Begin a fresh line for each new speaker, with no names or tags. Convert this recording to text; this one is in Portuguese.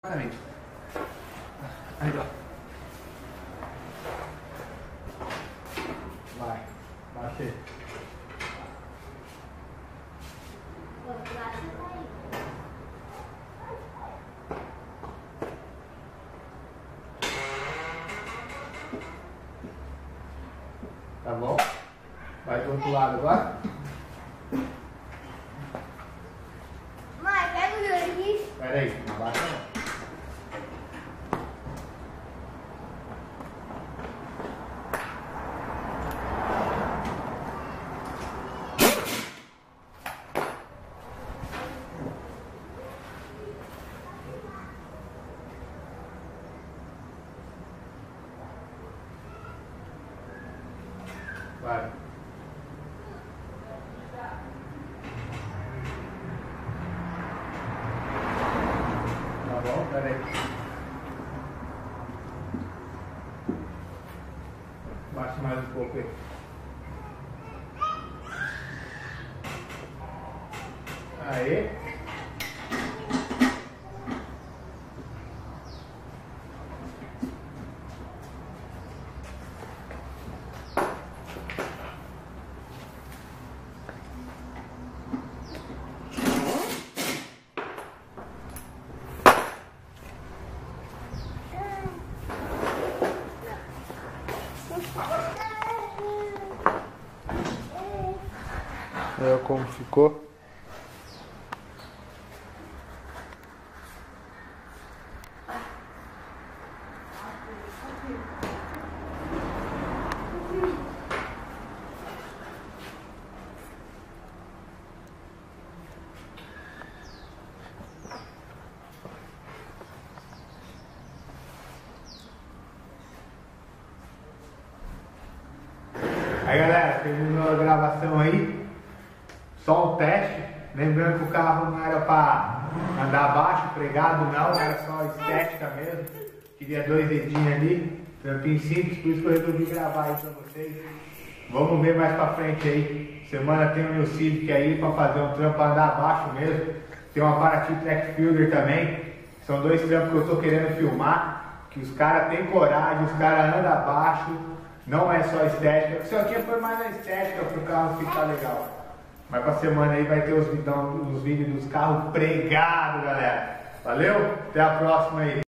Claramente. Aí, ó. Vai. Baixei. Tá bom? Vai do outro lado agora.
Mãe, pega o Jorge.
Pera aí, não abaixa não. Vai. Tá bom? Pera aí. Baixa mais um pouco aí. Aí. Olha como ficou. Aí galera, terminou a gravação aí, só um teste, lembrando que o carro não era para andar abaixo, pregado não, era só estética mesmo, queria 2 dedinhos ali, trampinho simples, por isso que eu resolvi gravar aí pra vocês. Vamos ver mais pra frente aí, semana tem o meu Civic aí para fazer um trampo para andar abaixo mesmo, tem uma Paraty Track Fielder também, são 2 trampos que eu tô querendo filmar, que os caras têm coragem, os caras andam abaixo. Não é só estética, isso aqui foi mais a estética para o carro ficar legal. Mas pra semana aí vai ter os vídeos dos carros pregados, galera. Valeu? Até a próxima aí.